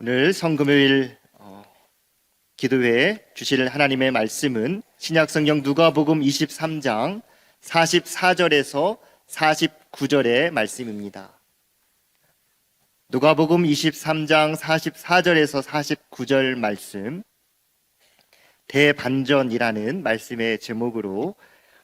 오늘 성금요일 기도회에 주실 하나님의 말씀은 신약성경 누가복음 23장 44절에서 49절의 말씀입니다. 누가복음 23장 44절에서 49절 말씀, 대반전이라는 말씀의 제목으로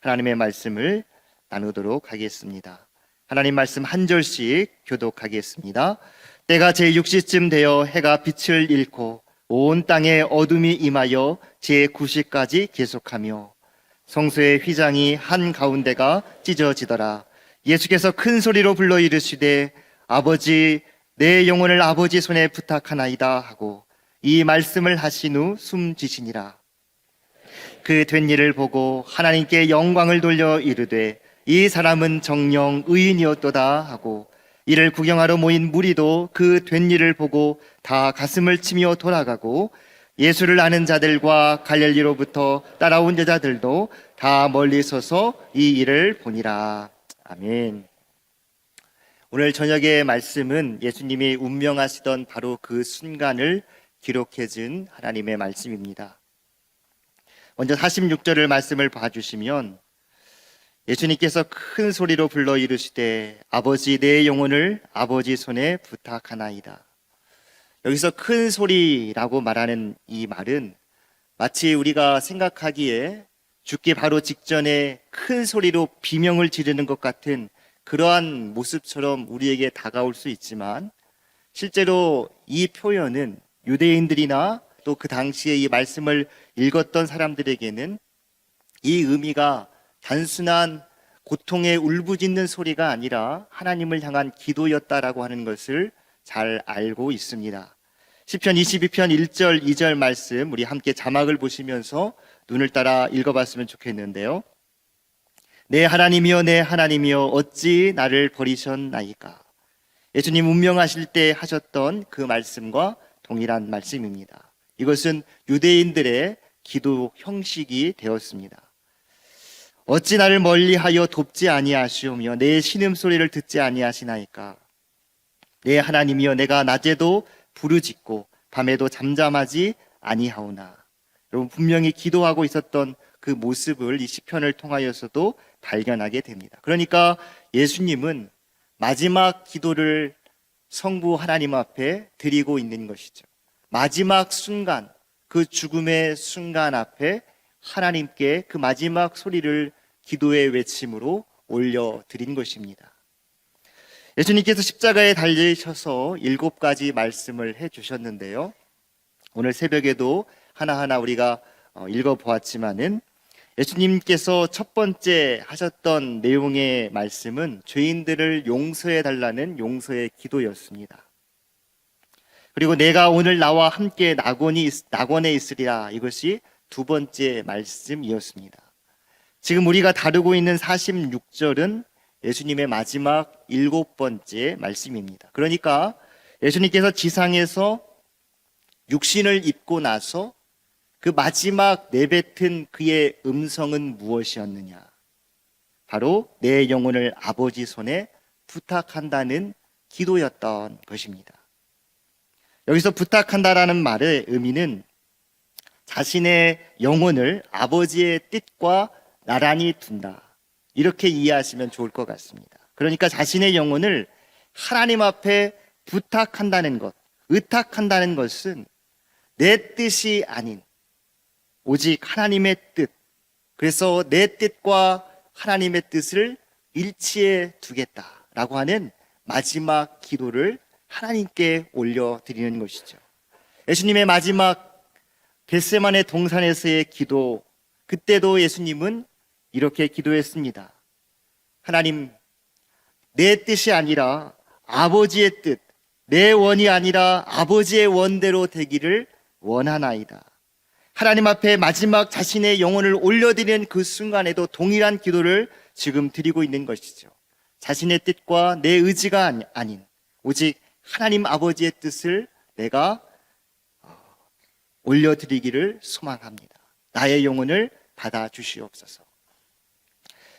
하나님의 말씀을 나누도록 하겠습니다. 하나님 말씀 한 절씩 교독하겠습니다. 때가 제6시쯤 되어 해가 빛을 잃고 온 땅에 어둠이 임하여 제9시까지 계속하며 성소의 휘장이 한가운데가 찢어지더라. 예수께서 큰 소리로 불러 이르시되 아버지, 내 영혼을 아버지 손에 부탁하나이다 하고 이 말씀을 하신 후 숨지시니라. 그 된 일을 보고 하나님께 영광을 돌려 이르되 이 사람은 정녕 의인이었도다 하고 이를 구경하러 모인 무리도 그 된 일을 보고 다 가슴을 치며 돌아가고 예수를 아는 자들과 갈릴리로부터 따라온 여자들도 다 멀리 서서 이 일을 보니라. 아멘. 오늘 저녁의 말씀은 예수님이 운명하시던 바로 그 순간을 기록해준 하나님의 말씀입니다. 먼저 46절을 말씀을 봐주시면 예수님께서 큰 소리로 불러 이르시되 아버지, 내 영혼을 아버지 손에 부탁하나이다. 여기서 큰 소리라고 말하는 이 말은 마치 우리가 생각하기에 죽기 바로 직전에 큰 소리로 비명을 지르는 것 같은 그러한 모습처럼 우리에게 다가올 수 있지만, 실제로 이 표현은 유대인들이나 또 그 당시에 이 말씀을 읽었던 사람들에게는 이 의미가 단순한 고통의 울부짖는 소리가 아니라 하나님을 향한 기도였다라고 하는 것을 잘 알고 있습니다. 시편 22편 1절 2절 말씀 우리 함께 자막을 보시면서 눈을 따라 읽어봤으면 좋겠는데요. 내 하나님이여, 내 하나님이여, 어찌 나를 버리셨나이까. 예수님 운명하실 때 하셨던 그 말씀과 동일한 말씀입니다. 이것은 유대인들의 기도 형식이 되었습니다. 어찌 나를 멀리하여 돕지 아니하시오며 내 신음소리를 듣지 아니하시나이까. 내 하나님이여, 내가 낮에도 부르짖고 밤에도 잠잠하지 아니하오나. 여러분, 분명히 기도하고 있었던 그 모습을 이 시편을 통하여서도 발견하게 됩니다. 그러니까 예수님은 마지막 기도를 성부 하나님 앞에 드리고 있는 것이죠. 마지막 순간, 그 죽음의 순간 앞에 하나님께 그 마지막 소리를 기도의 외침으로 올려드린 것입니다. 예수님께서 십자가에 달리셔서 7가지 말씀을 해주셨는데요. 오늘 새벽에도 하나하나 우리가 읽어보았지만은 예수님께서 첫 번째 하셨던 내용의 말씀은 죄인들을 용서해달라는 용서의 기도였습니다. 그리고 내가 오늘 나와 함께 낙원에 있으리라, 이것이 두 번째 말씀이었습니다. 지금 우리가 다루고 있는 46절은 예수님의 마지막 7번째 말씀입니다. 그러니까 예수님께서 지상에서 육신을 입고 나서 그 마지막 내뱉은 그의 음성은 무엇이었느냐? 바로 내 영혼을 아버지 손에 부탁한다는 기도였던 것입니다. 여기서 부탁한다라는 말의 의미는 자신의 영혼을 아버지의 뜻과 나란히 둔다, 이렇게 이해하시면 좋을 것 같습니다. 그러니까 자신의 영혼을 하나님 앞에 부탁한다는 것, 의탁한다는 것은 내 뜻이 아닌 오직 하나님의 뜻, 그래서 내 뜻과 하나님의 뜻을 일치해 두겠다라고 하는 마지막 기도를 하나님께 올려드리는 것이죠. 예수님의 마지막 겟세마네 동산에서의 기도, 그때도 예수님은 이렇게 기도했습니다. 하나님, 내 뜻이 아니라 아버지의 뜻, 내 원이 아니라 아버지의 원대로 되기를 원하나이다. 하나님 앞에 마지막 자신의 영혼을 올려드리는 그 순간에도 동일한 기도를 지금 드리고 있는 것이죠. 자신의 뜻과 내 의지가 아닌 오직 하나님 아버지의 뜻을 내가 올려드리기를 소망합니다. 나의 영혼을 받아주시옵소서.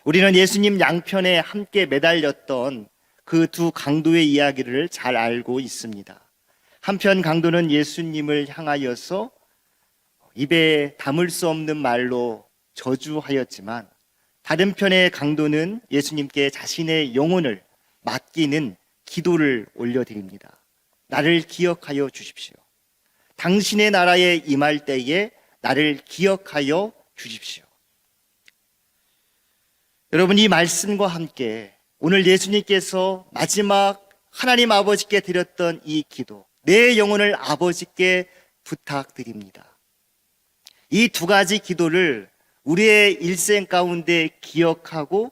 우리는 예수님 양편에 함께 매달렸던 그 두 강도의 이야기를 잘 알고 있습니다. 한편 강도는 예수님을 향하여서 입에 담을 수 없는 말로 저주하였지만, 다른 편의 강도는 예수님께 자신의 영혼을 맡기는 기도를 올려드립니다. 나를 기억하여 주십시오. 당신의 나라에 임할 때에 나를 기억하여 주십시오. 여러분, 이 말씀과 함께 오늘 예수님께서 마지막 하나님 아버지께 드렸던 이 기도, 내 영혼을 아버지께 부탁드립니다. 이 두 가지 기도를 우리의 일생 가운데 기억하고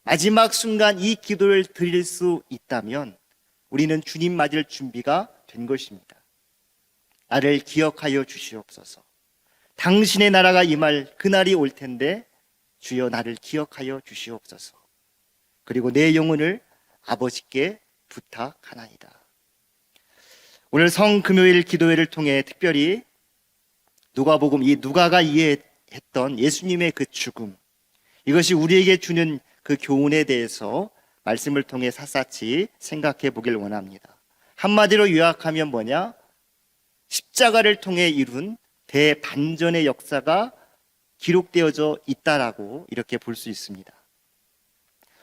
마지막 순간 이 기도를 드릴 수 있다면 우리는 주님 맞을 준비가 된 것입니다. 나를 기억하여 주시옵소서. 당신의 나라가 임할 그날이 올 텐데 주여 나를 기억하여 주시옵소서. 그리고 내 영혼을 아버지께 부탁하나이다. 오늘 성금요일 기도회를 통해 특별히 누가복음, 이 누가가 이해했던 예수님의 그 죽음, 이것이 우리에게 주는 그 교훈에 대해서 말씀을 통해 샅샅이 생각해 보길 원합니다. 한마디로 요약하면 뭐냐? 십자가를 통해 이룬 대반전의 역사가 기록되어져 있다라고 이렇게 볼 수 있습니다.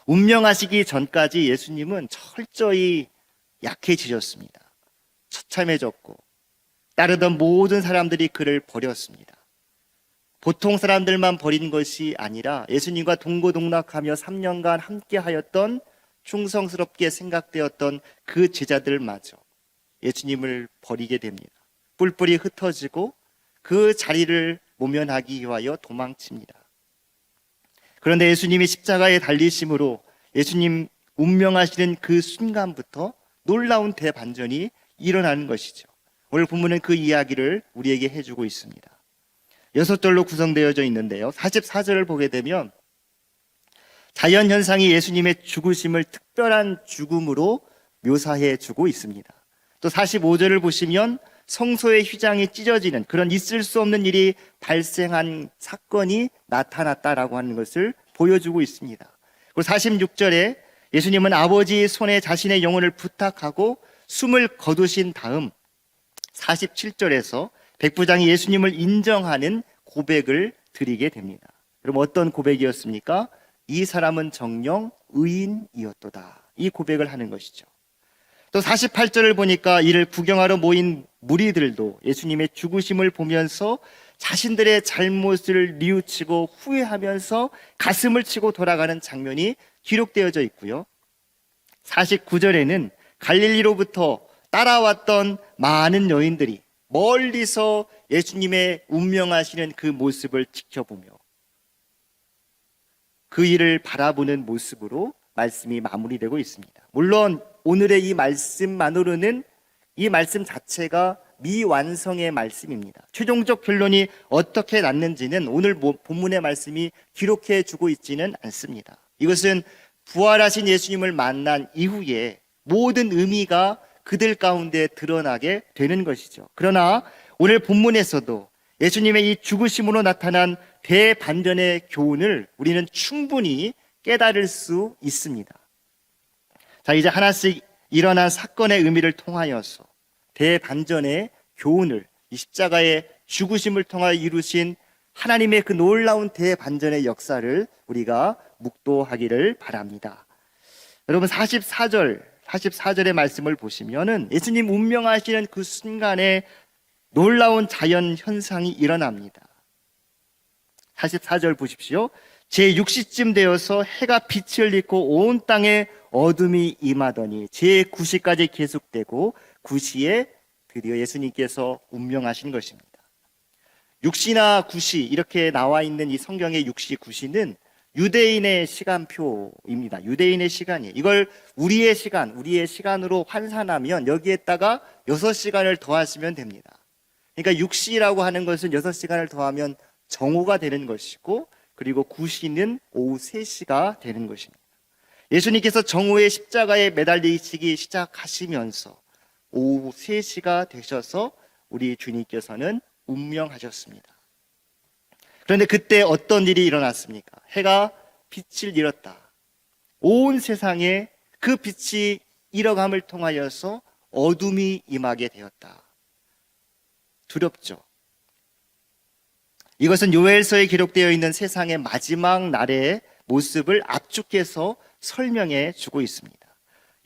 운명하시기 전까지 예수님은 철저히 약해지셨습니다. 처참해졌고 따르던 모든 사람들이 그를 버렸습니다. 보통 사람들만 버린 것이 아니라 예수님과 동고동락하며 3년간 함께하였던 충성스럽게 생각되었던 그 제자들마저 예수님을 버리게 됩니다. 뿔뿔이 흩어지고 그 자리를 모면하기 위하여 도망칩니다. 그런데 예수님이 십자가에 달리심으로 예수님 운명하시는 그 순간부터 놀라운 대반전이 일어나는 것이죠. 오늘 본문은 그 이야기를 우리에게 해주고 있습니다. 6절로 구성되어져 있는데요, 44절을 보게 되면 자연현상이 예수님의 죽으심을 특별한 죽음으로 묘사해 주고 있습니다. 또 45절을 보시면 성소의 휘장이 찢어지는 그런 있을 수 없는 일이 발생한 사건이 나타났다라고 하는 것을 보여주고 있습니다. 그리고 46절에 예수님은 아버지 손에 자신의 영혼을 부탁하고 숨을 거두신 다음 47절에서 백부장이 예수님을 인정하는 고백을 드리게 됩니다. 그럼 어떤 고백이었습니까? 이 사람은 정녕 의인이었도다. 이 고백을 하는 것이죠. 또 48절을 보니까 이를 구경하러 모인 무리들도 예수님의 죽으심을 보면서 자신들의 잘못을 뉘우치고 후회하면서 가슴을 치고 돌아가는 장면이 기록되어져 있고요. 49절에는 갈릴리로부터 따라왔던 많은 여인들이 멀리서 예수님의 운명하시는 그 모습을 지켜보며 그 일을 바라보는 모습으로 말씀이 마무리되고 있습니다. 물론 오늘의 이 말씀만으로는 이 말씀 자체가 미완성의 말씀입니다. 최종적 결론이 어떻게 났는지는 오늘 본문의 말씀이 기록해 주고 있지는 않습니다. 이것은 부활하신 예수님을 만난 이후에 모든 의미가 그들 가운데 드러나게 되는 것이죠. 그러나 오늘 본문에서도 예수님의 이 죽으심으로 나타난 대반전의 교훈을 우리는 충분히 깨달을 수 있습니다. 자, 이제 하나씩 일어난 사건의 의미를 통하여서 대반전의 교훈을, 이 십자가의 죽으심을 통하여 이루신 하나님의 그 놀라운 대반전의 역사를 우리가 묵도하기를 바랍니다. 여러분, 44절의 말씀을 보시면은 예수님 운명하시는 그 순간에 놀라운 자연 현상이 일어납니다. 44절 보십시오. 제6시쯤 되어서 해가 빛을 잃고 온 땅에 어둠이 임하더니 제9시까지 계속되고 9시에 드디어 예수님께서 운명하신 것입니다. 6시나 9시 이렇게 나와 있는 이 성경의 6시, 9시는 유대인의 시간표입니다. 유대인의 시간이에요. 이걸 우리의 시간으로 환산하면 여기에다가 6시간을 더하시면 됩니다. 그러니까 6시라고 하는 것은 6시간을 더하면 정오가 되는 것이고, 그리고 9시는 오후 3시가 되는 것입니다. 예수님께서 정오에 십자가에 매달리시기 시작하시면서 오후 3시가 되셔서 우리 주님께서는 운명하셨습니다. 그런데 그때 어떤 일이 일어났습니까? 해가 빛을 잃었다. 온 세상에 그 빛이 잃어감을 통하여서 어둠이 임하게 되었다. 두렵죠. 이것은 요엘서에 기록되어 있는 세상의 마지막 날의 모습을 압축해서 설명해 주고 있습니다.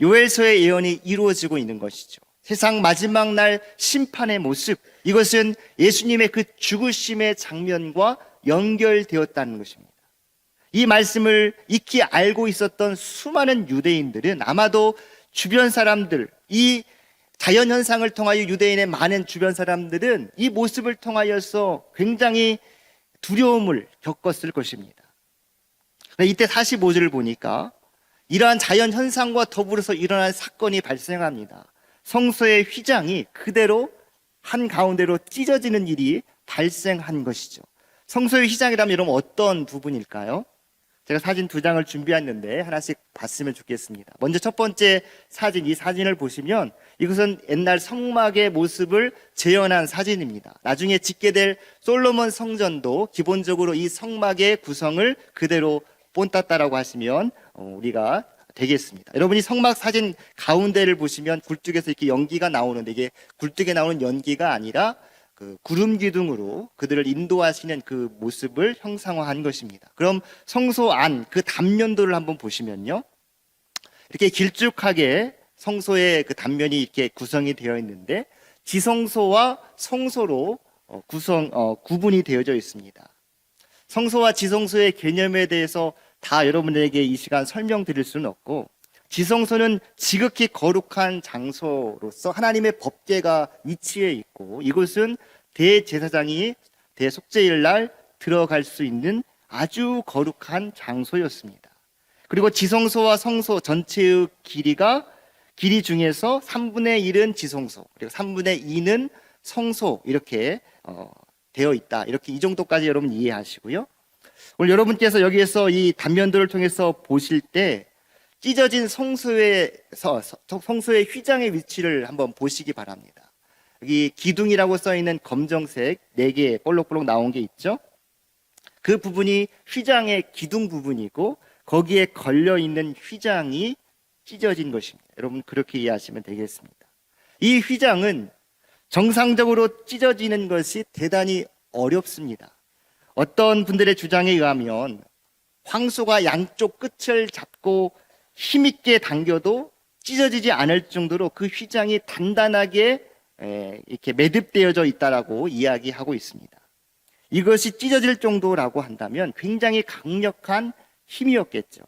요엘서의 예언이 이루어지고 있는 것이죠. 세상 마지막 날 심판의 모습, 이것은 예수님의 그 죽으심의 장면과 연결되었다는 것입니다. 이 말씀을 익히 알고 있었던 수많은 유대인들은 아마도 주변 사람들, 이 자연현상을 통하여 유대인의 많은 주변 사람들은 이 모습을 통하여서 굉장히 두려움을 겪었을 것입니다. 이때 45절을 보니까 이러한 자연현상과 더불어서 일어난 사건이 발생합니다. 성소의 휘장이 그대로 한가운데로 찢어지는 일이 발생한 것이죠. 성소의 휘장이라면 여러분 어떤 부분일까요? 제가 사진 2장을 준비했는데 하나씩 봤으면 좋겠습니다. 먼저 첫 번째 사진, 이 사진을 보시면 이것은 옛날 성막의 모습을 재현한 사진입니다. 나중에 짓게 될 솔로몬 성전도 기본적으로 이 성막의 구성을 그대로 본땄다라고 하시면 우리가 되겠습니다. 여러분이 성막 사진 가운데를 보시면 굴뚝에서 이렇게 연기가 나오는데 이게 굴뚝에 나오는 연기가 아니라 그 구름 기둥으로 그들을 인도하시는 그 모습을 형상화한 것입니다. 그럼 성소 안 그 단면도를 한번 보시면요, 이렇게 길쭉하게 성소의 그 단면이 이렇게 구성이 되어 있는데 지성소와 성소로 구분이 되어져 있습니다. 성소와 지성소의 개념에 대해서 다 여러분에게 이 시간 설명드릴 수는 없고, 지성소는 지극히 거룩한 장소로서 하나님의 법궤가 위치해 있고, 이곳은 대제사장이 대속죄일 날 들어갈 수 있는 아주 거룩한 장소였습니다. 그리고 지성소와 성소 전체의 길이 중에서 3분의 1은 지성소, 그리고 3분의 2는 성소, 이렇게 되어 있다. 이렇게 이 정도까지 여러분 이해하시고요. 오늘 여러분께서 여기에서 이 단면도를 통해서 보실 때 찢어진 성소의 휘장의 위치를 한번 보시기 바랍니다. 여기 기둥이라고 써있는 검정색 4개 볼록볼록 나온 게 있죠. 그 부분이 휘장의 기둥 부분이고 거기에 걸려있는 휘장이 찢어진 것입니다. 여러분 그렇게 이해하시면 되겠습니다. 이 휘장은 정상적으로 찢어지는 것이 대단히 어렵습니다. 어떤 분들의 주장에 의하면 황소가 양쪽 끝을 잡고 힘있게 당겨도 찢어지지 않을 정도로 그 휘장이 단단하게 이렇게 매듭되어져 있다라고 이야기하고 있습니다. 이것이 찢어질 정도라고 한다면 굉장히 강력한 힘이었겠죠.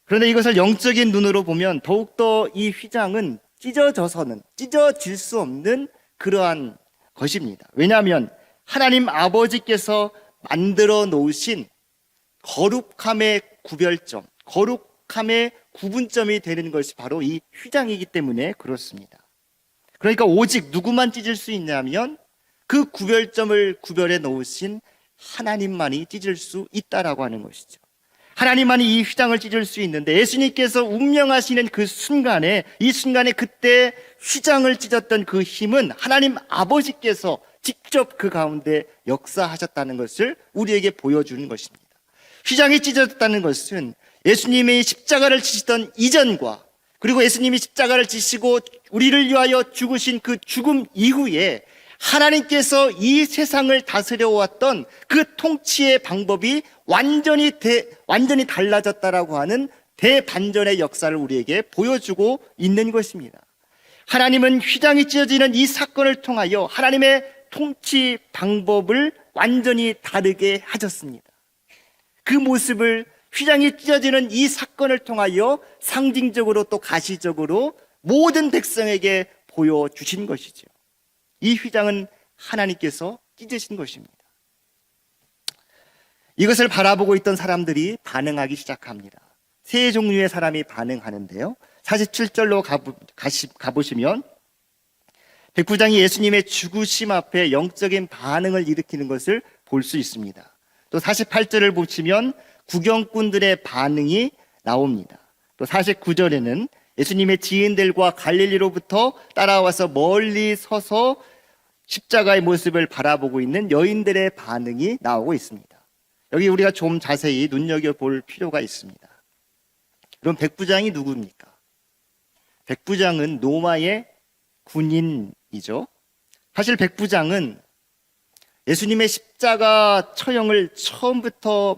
그런데 이것을 영적인 눈으로 보면 더욱더 이 휘장은 찢어질 수 없는 그러한 것입니다. 왜냐하면 하나님 아버지께서 만들어 놓으신 거룩함의 구별점, 거룩함의 구분점이 되는 것이 바로 이 휘장이기 때문에 그렇습니다. 그러니까 오직 누구만 찢을 수 있냐면 그 구별점을 구별해 놓으신 하나님만이 찢을 수 있다라고 하는 것이죠. 하나님만이 이 휘장을 찢을 수 있는데 예수님께서 운명하시는 그 순간에, 이 순간에 그때 휘장을 찢었던 그 힘은 하나님 아버지께서 직접 그 가운데 역사하셨다는 것을 우리에게 보여주는 것입니다. 휘장이 찢어졌다는 것은 예수님이 십자가를 지시던 이전과 그리고 예수님이 십자가를 지시고 우리를 위하여 죽으신 그 죽음 이후에 하나님께서 이 세상을 다스려 왔던 그 통치의 방법이 완전히 달라졌다라고 하는 대반전의 역사를 우리에게 보여주고 있는 것입니다. 하나님은 휘장이 찢어지는 이 사건을 통하여 하나님의 통치 방법을 완전히 다르게 하셨습니다. 그 모습을 휘장이 찢어지는 이 사건을 통하여 상징적으로 또 가시적으로 모든 백성에게 보여주신 것이죠. 이 휘장은 하나님께서 찢으신 것입니다. 이것을 바라보고 있던 사람들이 반응하기 시작합니다. 세 종류의 사람이 반응하는데요. 47절로 가보시면 백부장이 예수님의 죽으심 앞에 영적인 반응을 일으키는 것을 볼 수 있습니다. 또 48절을 보시면 구경꾼들의 반응이 나옵니다. 또 49절에는 예수님의 지인들과 갈릴리로부터 따라와서 멀리 서서 십자가의 모습을 바라보고 있는 여인들의 반응이 나오고 있습니다. 여기 우리가 좀 자세히 눈여겨볼 필요가 있습니다. 그럼 백부장이 누구입니까? 백부장은 로마의 군인이죠. 사실 백부장은 예수님의 십자가 처형을 처음부터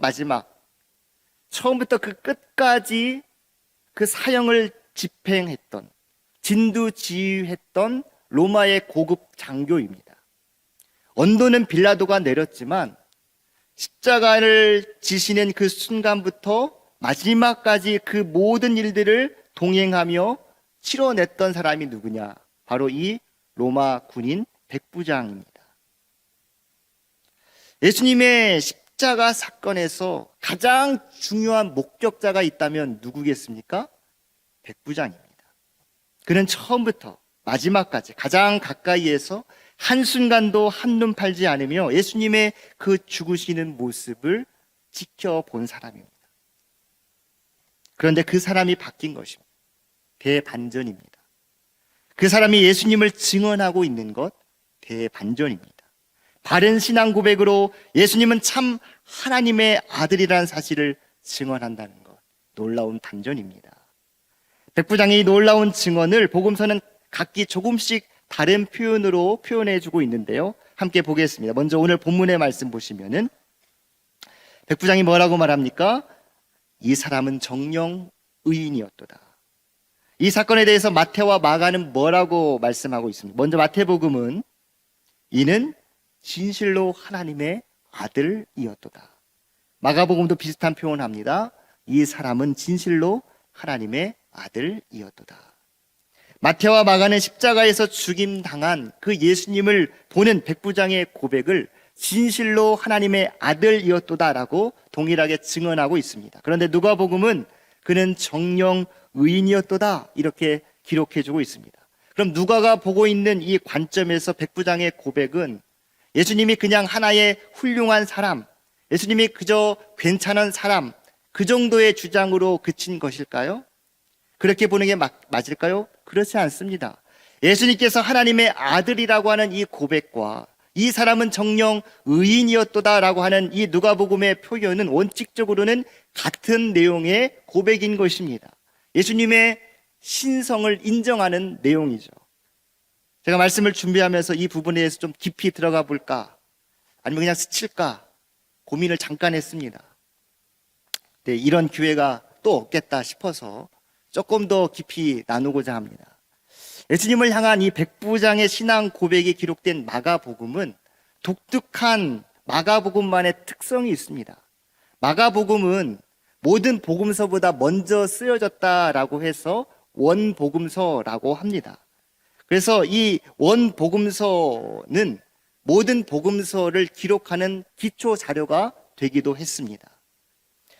그 끝까지 그 사형을 집행했던, 진두지휘했던 로마의 고급 장교입니다. 언도는 빌라도가 내렸지만 십자가를 지시는 그 순간부터 마지막까지 그 모든 일들을 동행하며 치러냈던 사람이 누구냐? 바로 이 로마 군인 백부장입니다. 예수님의 십자가 사건에서 가장 중요한 목격자가 있다면 누구겠습니까? 백부장입니다. 그는 처음부터 마지막까지 가장 가까이에서 한순간도 한눈 팔지 않으며 예수님의 그 죽으시는 모습을 지켜본 사람입니다. 그런데 그 사람이 바뀐 것입니다. 대반전입니다. 그 사람이 예수님을 증언하고 있는 것, 대반전입니다. 바른 신앙 고백으로 예수님은 참 하나님의 아들이라는 사실을 증언한다는 것, 놀라운 반전입니다. 백부장의 이 놀라운 증언을 복음서는 각기 조금씩 다른 표현으로 표현해주고 있는데요. 함께 보겠습니다. 먼저 오늘 본문의 말씀 보시면은 백부장이 뭐라고 말합니까? 이 사람은 정령 의인이었도다. 이 사건에 대해서 마태와 마가는 뭐라고 말씀하고 있습니까? 먼저 마태복음은 이는 진실로 하나님의 아들이었도다. 마가복음도 비슷한 표현합니다. 이 사람은 진실로 하나님의 아들이었도다. 마태와 마가는 십자가에서 죽임당한 그 예수님을 보는 백부장의 고백을 진실로 하나님의 아들이었도다라고 동일하게 증언하고 있습니다. 그런데 누가복음은 그는 정령 의인이었도다 이렇게 기록해주고 있습니다. 그럼 누가가 보고 있는 이 관점에서 백부장의 고백은 예수님이 그냥 하나의 훌륭한 사람, 예수님이 그저 괜찮은 사람, 그 정도의 주장으로 그친 것일까요? 그렇게 보는 게 맞을까요? 그렇지 않습니다. 예수님께서 하나님의 아들이라고 하는 이 고백과 이 사람은 정령 의인이었도다라고 하는 이 누가복음의 표현은 원칙적으로는 같은 내용의 고백인 것입니다. 예수님의 신성을 인정하는 내용이죠. 제가 말씀을 준비하면서 이 부분에 대해서 좀 깊이 들어가 볼까? 아니면 그냥 스칠까? 고민을 잠깐 했습니다. 네, 이런 기회가 또 없겠다 싶어서 조금 더 깊이 나누고자 합니다. 예수님을 향한 이 백부장의 신앙 고백이 기록된 마가복음은 독특한 마가복음만의 특성이 있습니다. 마가복음은 모든 복음서보다 먼저 쓰여졌다라고 해서 원복음서라고 합니다. 그래서 이 원복음서는 모든 복음서를 기록하는 기초 자료가 되기도 했습니다.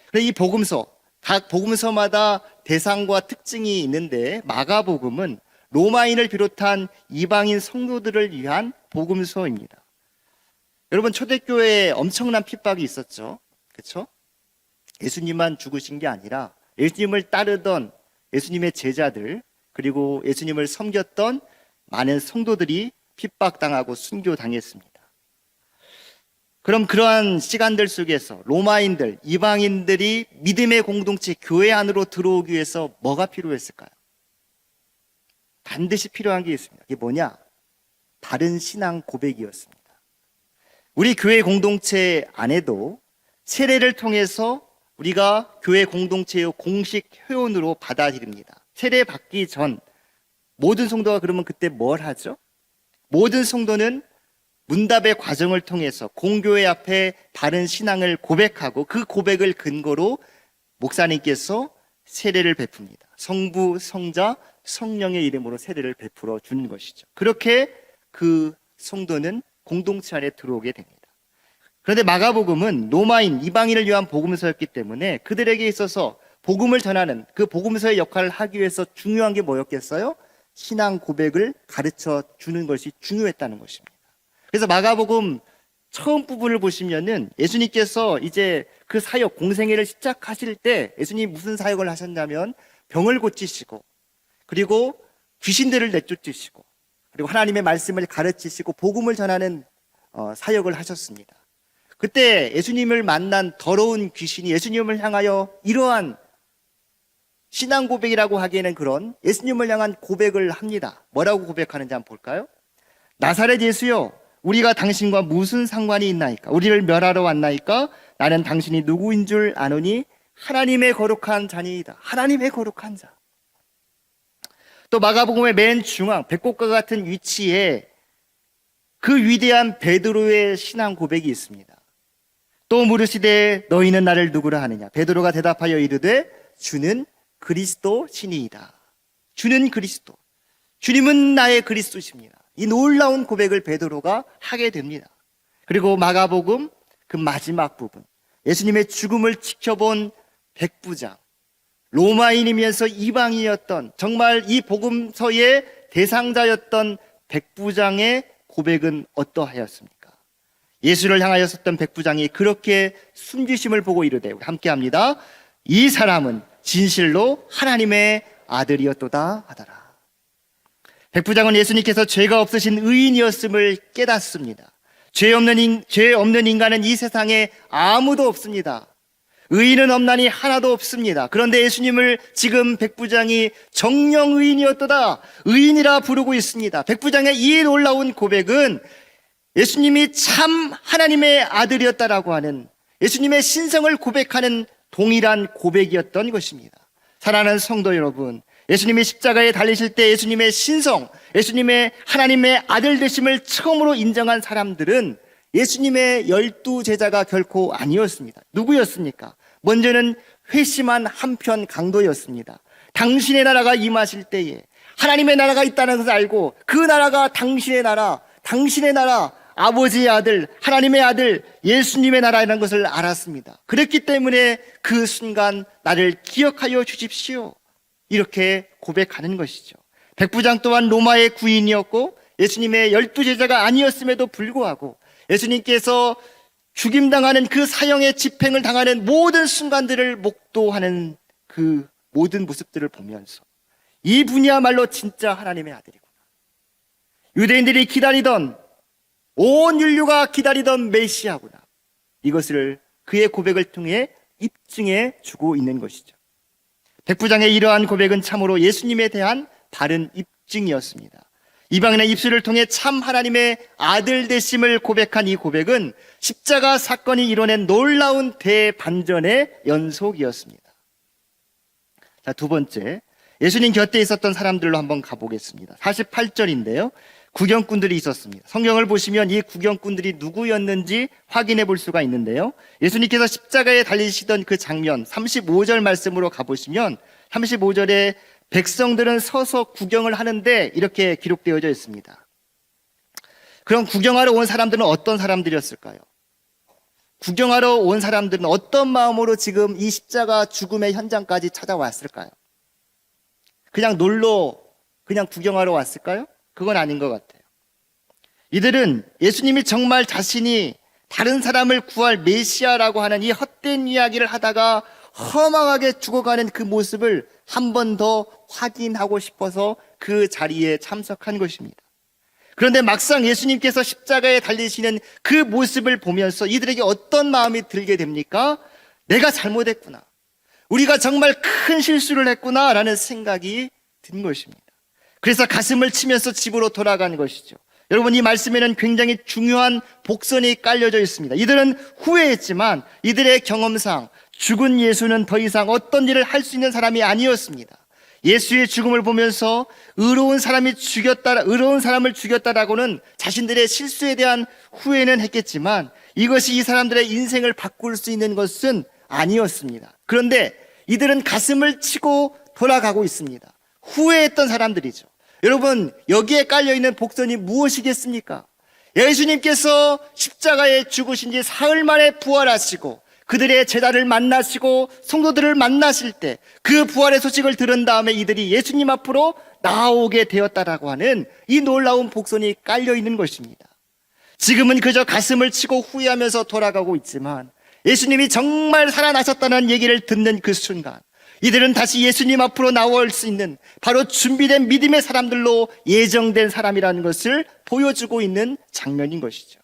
그래서 이 복음서, 각 복음서마다 대상과 특징이 있는데 마가복음은 로마인을 비롯한 이방인 성도들을 위한 복음서입니다. 여러분, 초대교회에 엄청난 핍박이 있었죠. 그렇죠? 예수님만 죽으신 게 아니라 예수님을 따르던 예수님의 제자들, 그리고 예수님을 섬겼던 많은 성도들이 핍박당하고 순교당했습니다. 그럼 그러한 시간들 속에서 로마인들, 이방인들이 믿음의 공동체, 교회 안으로 들어오기 위해서 뭐가 필요했을까요? 반드시 필요한 게 있습니다. 이게 뭐냐? 바른 신앙 고백이었습니다. 우리 교회 공동체 안에도 세례를 통해서 우리가 교회 공동체의 공식 회원으로 받아들입니다. 세례 받기 전 모든 성도가 그러면 그때 뭘 하죠? 모든 성도는 문답의 과정을 통해서 공교회 앞에 바른 신앙을 고백하고 그 고백을 근거로 목사님께서 세례를 베풉니다. 성부, 성자, 성령의 이름으로 세례를 베풀어 주는 것이죠. 그렇게 그 성도는 공동체 안에 들어오게 됩니다. 그런데 마가복음은 로마인, 이방인을 위한 복음서였기 때문에 그들에게 있어서 복음을 전하는 그 복음서의 역할을 하기 위해서 중요한 게 뭐였겠어요? 신앙 고백을 가르쳐 주는 것이 중요했다는 것입니다. 그래서 마가복음 처음 부분을 보시면은 예수님께서 이제 그 사역, 공생애를 시작하실 때 예수님이 무슨 사역을 하셨냐면 병을 고치시고, 그리고 귀신들을 내쫓으시고, 그리고 하나님의 말씀을 가르치시고 복음을 전하는 사역을 하셨습니다. 그때 예수님을 만난 더러운 귀신이 예수님을 향하여 이러한 신앙 고백이라고 하기에는 그런 예수님을 향한 고백을 합니다. 뭐라고 고백하는지 한번 볼까요? 나사렛 예수여, 우리가 당신과 무슨 상관이 있나이까? 우리를 멸하러 왔나이까? 나는 당신이 누구인 줄 아노니 하나님의 거룩한 자니이다. 하나님의 거룩한 자. 또 마가복음의 맨 중앙 백곡과 같은 위치에 그 위대한 베드로의 신앙 고백이 있습니다. 또 물으시되 너희는 나를 누구라 하느냐? 베드로가 대답하여 이르되 주는 그리스도시니이다. 주는 그리스도. 주님은 나의 그리스도십니다. 이 놀라운 고백을 베드로가 하게 됩니다. 그리고 마가복음 그 마지막 부분, 예수님의 죽음을 지켜본 백부장, 로마인이면서 이방인이었던, 정말 이 복음서의 대상자였던 백부장의 고백은 어떠하였습니까? 예수를 향하여 섰던 백부장이 그렇게 숨기심을 보고 이르되, 함께합니다. 이 사람은 진실로 하나님의 아들이었도다 하더라. 백부장은 예수님께서 죄가 없으신 의인이었음을 깨닫습니다. 죄 없는 인간은 이 세상에 아무도 없습니다. 의인은 없나니 하나도 없습니다. 그런데 예수님을 지금 백부장이 정령 의인이었도다, 의인이라 부르고 있습니다. 백부장의 이 놀라운 고백은 예수님이 참 하나님의 아들이었다라고 하는, 예수님의 신성을 고백하는 동일한 고백이었던 것입니다. 사랑하는 성도 여러분, 예수님이 십자가에 달리실 때 예수님의 신성, 예수님의 하나님의 아들 되심을 처음으로 인정한 사람들은 예수님의 12 제자가 결코 아니었습니다. 누구였습니까? 먼저는 회심한 한편 강도였습니다. 당신의 나라가 임하실 때에 하나님의 나라가 있다는 것을 알고 그 나라가 당신의 나라, 아버지의 아들, 하나님의 아들, 예수님의 나라라는 것을 알았습니다. 그랬기 때문에 그 순간 나를 기억하여 주십시오, 이렇게 고백하는 것이죠. 백부장 또한 로마의 구인이었고 예수님의 12 제자가 아니었음에도 불구하고 예수님께서 죽임당하는 그 사형의 집행을 당하는 모든 순간들을 목도하는 그 모든 모습들을 보면서 이분이야말로 진짜 하나님의 아들이구나, 유대인들이 기다리던, 온 인류가 기다리던 메시아구나, 이것을 그의 고백을 통해 입증해 주고 있는 것이죠. 백부장의 이러한 고백은 참으로 예수님에 대한 바른 입증이었습니다. 이방인의 입술을 통해 참 하나님의 아들 되심을 고백한 이 고백은 십자가 사건이 이뤄낸 놀라운 대반전의 연속이었습니다. 자, 두 번째, 예수님 곁에 있었던 사람들로 한번 가보겠습니다. 48절인데요. 구경꾼들이 있었습니다. 성경을 보시면 이 구경꾼들이 누구였는지 확인해 볼 수가 있는데요. 예수님께서 십자가에 달리시던 그 장면 35절 말씀으로 가보시면 35절에 백성들은 서서 구경을 하는데 이렇게 기록되어져 있습니다. 그럼 구경하러 온 사람들은 어떤 사람들이었을까요? 구경하러 온 사람들은 어떤 마음으로 지금 이 십자가 죽음의 현장까지 찾아왔을까요? 그냥 놀러, 그냥 구경하러 왔을까요? 그건 아닌 것 같아요. 이들은 예수님이 정말 자신이 다른 사람을 구할 메시아라고 하는 이 헛된 이야기를 하다가 허망하게 죽어가는 그 모습을 한 번 더 확인하고 싶어서 그 자리에 참석한 것입니다. 그런데 막상 예수님께서 십자가에 달리시는 그 모습을 보면서 이들에게 어떤 마음이 들게 됩니까? 내가 잘못했구나, 우리가 정말 큰 실수를 했구나 라는 생각이 든 것입니다. 그래서 가슴을 치면서 집으로 돌아간 것이죠. 여러분, 이 말씀에는 굉장히 중요한 복선이 깔려져 있습니다. 이들은 후회했지만 이들의 경험상 죽은 예수는 더 이상 어떤 일을 할 수 있는 사람이 아니었습니다. 예수의 죽음을 보면서 의로운 사람을 죽였다라고는 자신들의 실수에 대한 후회는 했겠지만 이것이 이 사람들의 인생을 바꿀 수 있는 것은 아니었습니다. 그런데 이들은 가슴을 치고 돌아가고 있습니다. 후회했던 사람들이죠. 여러분, 여기에 깔려있는 복선이 무엇이겠습니까? 예수님께서 십자가에 죽으신 지 사흘 만에 부활하시고 그들의 제자를 만나시고 성도들을 만나실 때 그 부활의 소식을 들은 다음에 이들이 예수님 앞으로 나오게 되었다라고 하는 이 놀라운 복선이 깔려있는 것입니다. 지금은 그저 가슴을 치고 후회하면서 돌아가고 있지만 예수님이 정말 살아나셨다는 얘기를 듣는 그 순간 이들은 다시 예수님 앞으로 나올 수 있는 바로 준비된 믿음의 사람들로 예정된 사람이라는 것을 보여주고 있는 장면인 것이죠.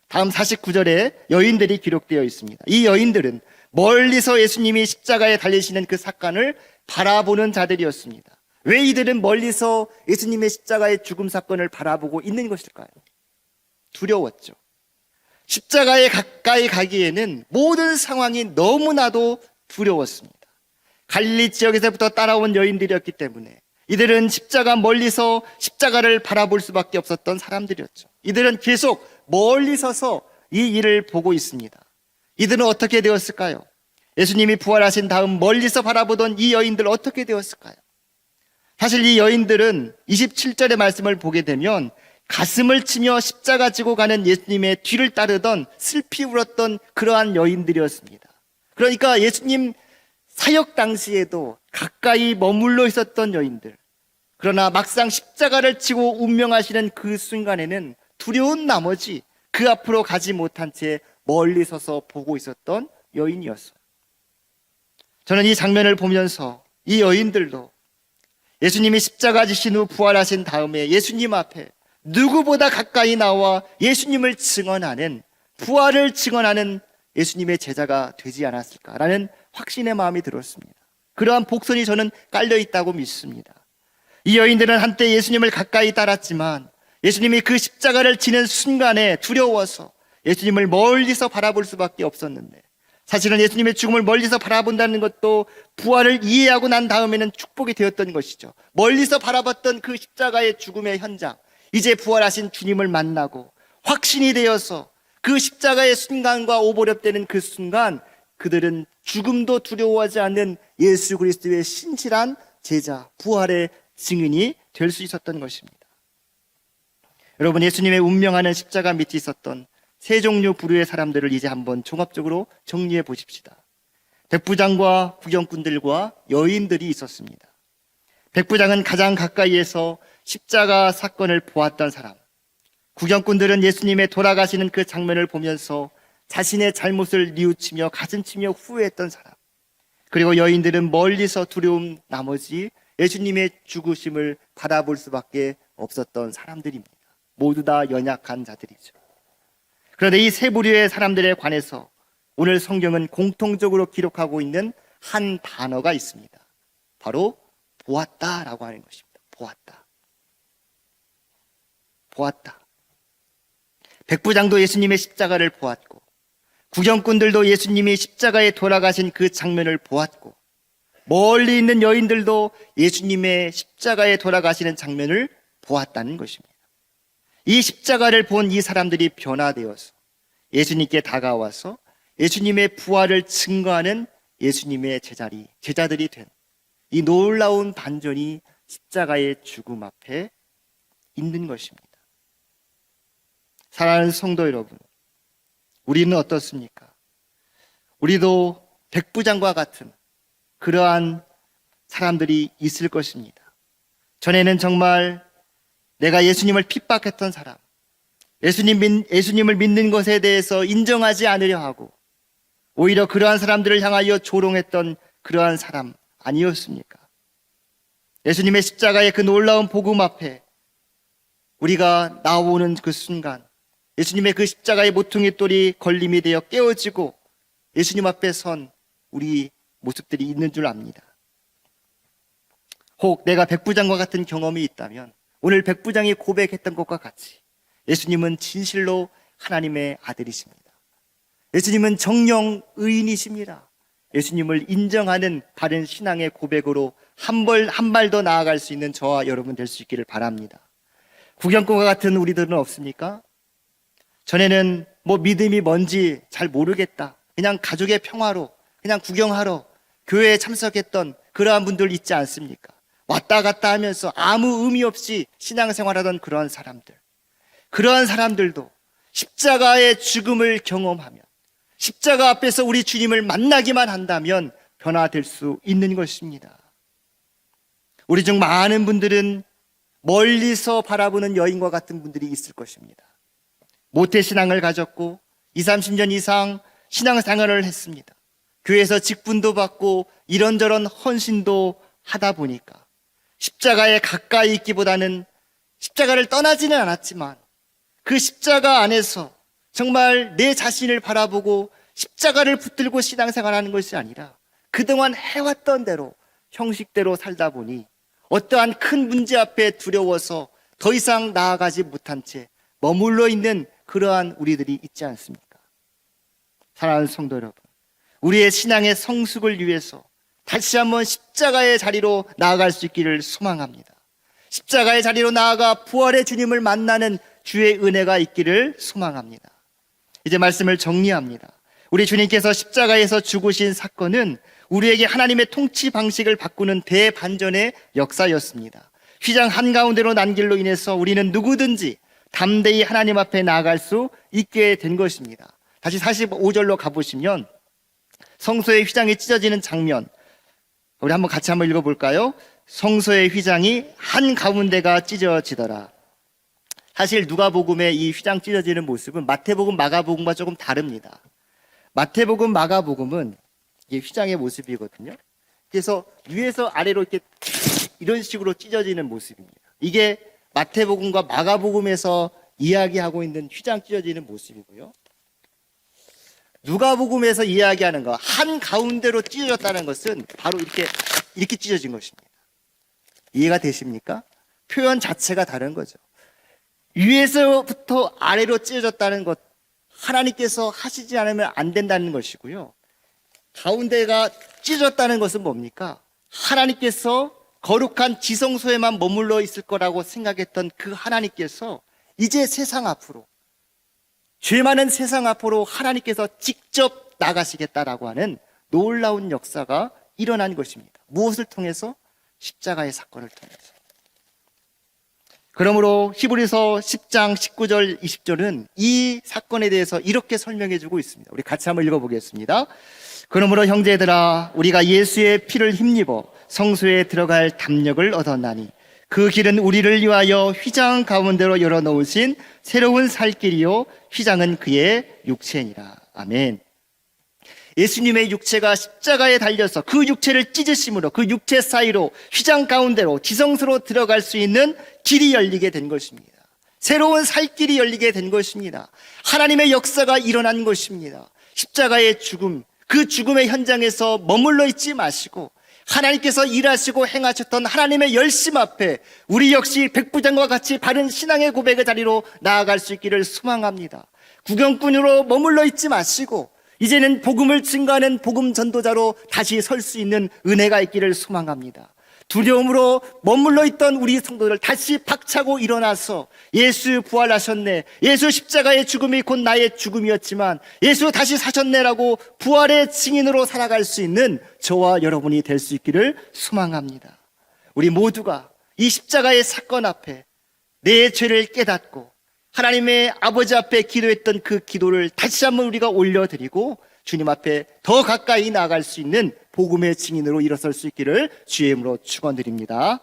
다음 49절에 여인들이 기록되어 있습니다. 이 여인들은 멀리서 예수님이 십자가에 달리시는 그 사건을 바라보는 자들이었습니다. 왜 이들은 멀리서 예수님의 십자가의 죽음 사건을 바라보고 있는 것일까요? 두려웠죠. 십자가에 가까이 가기에는 모든 상황이 너무나도 두려웠습니다. 갈릴리 지역에서부터 따라온 여인들이었기 때문에 이들은 십자가 멀리서 십자가를 바라볼 수밖에 없었던 사람들이었죠. 이들은 계속 멀리 서서 이 일을 보고 있습니다. 이들은 어떻게 되었을까요? 예수님이 부활하신 다음 멀리서 바라보던 이 여인들 어떻게 되었을까요? 사실 이 여인들은 27절의 말씀을 보게 되면 가슴을 치며 십자가 지고 가는 예수님의 뒤를 따르던 슬피 울었던 그러한 여인들이었습니다. 그러니까 예수님 사역 당시에도 가까이 머물러 있었던 여인들, 그러나 막상 십자가를 치고 운명하시는 그 순간에는 두려운 나머지 그 앞으로 가지 못한 채 멀리 서서 보고 있었던 여인이었어요. 저는 이 장면을 보면서 이 여인들도 예수님이 십자가 지신 후 부활하신 다음에 예수님 앞에 누구보다 가까이 나와 예수님을 증언하는, 부활을 증언하는 예수님의 제자가 되지 않았을까라는 확신의 마음이 들었습니다. 그러한 복선이 저는 깔려 있다고 믿습니다. 이 여인들은 한때 예수님을 가까이 따랐지만 예수님이 그 십자가를 지는 순간에 두려워서 예수님을 멀리서 바라볼 수밖에 없었는데, 사실은 예수님의 죽음을 멀리서 바라본다는 것도 부활을 이해하고 난 다음에는 축복이 되었던 것이죠. 멀리서 바라봤던 그 십자가의 죽음의 현장, 이제 부활하신 주님을 만나고 확신이 되어서 그 십자가의 순간과 오버랩되는 그 순간, 그들은 죽음도 두려워하지 않는 예수 그리스도의 신실한 제자, 부활의 증인이 될 수 있었던 것입니다. 여러분, 예수님의 운명하는 십자가 밑에 있었던 세 종류 부류의 사람들을 이제 한번 종합적으로 정리해 보십시다. 백부장과 구경꾼들과 여인들이 있었습니다. 백부장은 가장 가까이에서 십자가 사건을 보았던 사람, 구경꾼들은 예수님의 돌아가시는 그 장면을 보면서 자신의 잘못을 뉘우치며 가슴치며 후회했던 사람, 그리고 여인들은 멀리서 두려움 나머지 예수님의 죽으심을 바라볼 수밖에 없었던 사람들입니다. 모두 다 연약한 자들이죠. 그런데 이 세 부류의 사람들에 관해서 오늘 성경은 공통적으로 기록하고 있는 한 단어가 있습니다. 바로 보았다라고 하는 것입니다. 보았다. 보았다. 백부장도 예수님의 십자가를 보았고, 구경꾼들도 예수님이 십자가에 돌아가신 그 장면을 보았고, 멀리 있는 여인들도 예수님의 십자가에 돌아가시는 장면을 보았다는 것입니다. 이 십자가를 본 이 사람들이 변화되어서 예수님께 다가와서 예수님의 부활을 증거하는 예수님의 제자들이 된 이 놀라운 반전이 십자가의 죽음 앞에 있는 것입니다. 사랑하는 성도 여러분, 우리는 어떻습니까? 우리도 백부장과 같은 그러한 사람들이 있을 것입니다. 전에는 정말 내가 예수님을 핍박했던 사람, 예수님을 믿는 것에 대해서 인정하지 않으려 하고 오히려 그러한 사람들을 향하여 조롱했던 그러한 사람 아니었습니까? 예수님의 십자가의 그 놀라운 복음 앞에 우리가 나오는 그 순간, 예수님의 그 십자가의 모퉁이 돌이 걸림이 되어 깨어지고 예수님 앞에 선 우리 모습들이 있는 줄 압니다. 혹 내가 백부장과 같은 경험이 있다면 오늘 백부장이 고백했던 것과 같이 예수님은 진실로 하나님의 아들이십니다. 예수님은 정령 의인이십니다. 예수님을 인정하는 바른 신앙의 고백으로 한 발 더 나아갈 수 있는 저와 여러분 될 수 있기를 바랍니다. 구경꾼과 같은 우리들은 없습니까? 전에는 믿음이 뭔지 잘 모르겠다, 그냥 가족의 평화로 그냥 구경하러 교회에 참석했던 그러한 분들 있지 않습니까? 왔다 갔다 하면서 아무 의미 없이 신앙생활하던 그러한 사람들, 그러한 사람들도 십자가의 죽음을 경험하며 십자가 앞에서 우리 주님을 만나기만 한다면 변화될 수 있는 것입니다. 우리 중 많은 분들은 멀리서 바라보는 여인과 같은 분들이 있을 것입니다. 모태신앙을 가졌고 20, 30년 이상 신앙생활을 했습니다. 교회에서 직분도 받고 이런저런 헌신도 하다 보니까 십자가에 가까이 있기보다는 십자가를 떠나지는 않았지만 그 십자가 안에서 정말 내 자신을 바라보고 십자가를 붙들고 신앙생활하는 것이 아니라 그동안 해왔던 대로 형식대로 살다 보니 어떠한 큰 문제 앞에 두려워서 더 이상 나아가지 못한 채 머물러 있는 그러한 우리들이 있지 않습니까? 사랑하는 성도 여러분, 우리의 신앙의 성숙을 위해서 다시 한번 십자가의 자리로 나아갈 수 있기를 소망합니다. 십자가의 자리로 나아가 부활의 주님을 만나는 주의 은혜가 있기를 소망합니다. 이제 말씀을 정리합니다. 우리 주님께서 십자가에서 죽으신 사건은 우리에게 하나님의 통치 방식을 바꾸는 대반전의 역사였습니다. 휘장 한가운데로 난 길로 인해서 우리는 누구든지 담대히 하나님 앞에 나아갈 수 있게 된 것입니다. 다시 45절로 가보시면 성소의 휘장이 찢어지는 장면, 우리 같이 한번 읽어볼까요? 성소의 휘장이 한가운데가 찢어지더라. 사실 누가복음의 이 휘장 찢어지는 모습은 마태복음, 마가복음과 조금 다릅니다. 마태복음, 마가복음은 이게 휘장의 모습이거든요. 그래서 위에서 아래로 이렇게 이런 식으로 찢어지는 모습입니다. 이게 마태복음과 마가복음에서 이야기하고 있는 휘장 찢어지는 모습이고요. 누가복음에서 이야기하는 거, 한가운데로 찢어졌다는 것은 바로 이렇게 찢어진 것입니다. 이해가 되십니까? 표현 자체가 다른 거죠. 위에서부터 아래로 찢어졌다는 것, 하나님께서 하시지 않으면 안 된다는 것이고요. 가운데가 찢어졌다는 것은 뭡니까? 하나님께서 거룩한 지성소에만 머물러 있을 거라고 생각했던 그 하나님께서 이제 세상 앞으로, 죄 많은 세상 앞으로 하나님께서 직접 나가시겠다라고 하는 놀라운 역사가 일어난 것입니다. 무엇을 통해서? 십자가의 사건을 통해서. 그러므로 히브리서 10장 19절 20절은 이 사건에 대해서 이렇게 설명해 주고 있습니다. 우리 같이 한번 읽어보겠습니다. 그러므로 형제들아, 우리가 예수의 피를 힘입어 성소에 들어갈 담력을 얻었나니 그 길은 우리를 위하여 휘장 가운데로 열어놓으신 새로운 살 길이요 휘장은 그의 육체니라. 아멘. 예수님의 육체가 십자가에 달려서 그 육체를 찢으심으로 그 육체 사이로 휘장 가운데로 지성소로 들어갈 수 있는 길이 열리게 된 것입니다. 새로운 살 길이 열리게 된 것입니다. 하나님의 역사가 일어난 것입니다. 십자가의 죽음, 그 죽음의 현장에서 머물러 있지 마시고 하나님께서 일하시고 행하셨던 하나님의 열심 앞에 우리 역시 백부장과 같이 바른 신앙의 고백의 자리로 나아갈 수 있기를 소망합니다. 구경꾼으로 머물러 있지 마시고 이제는 복음을 증거하는 복음 전도자로 다시 설 수 있는 은혜가 있기를 소망합니다. 두려움으로 머물러 있던 우리 성도들 다시 박차고 일어나서 예수 부활하셨네, 예수 십자가의 죽음이 곧 나의 죽음이었지만 예수 다시 사셨네라고 부활의 증인으로 살아갈 수 있는 저와 여러분이 될 수 있기를 소망합니다. 우리 모두가 이 십자가의 사건 앞에 내 죄를 깨닫고 하나님의 아버지 앞에 기도했던 그 기도를 다시 한번 우리가 올려드리고 주님 앞에 더 가까이 나아갈 수 있는 복음의 증인으로 일어설 수 있기를 주의 이름으로 축원드립니다.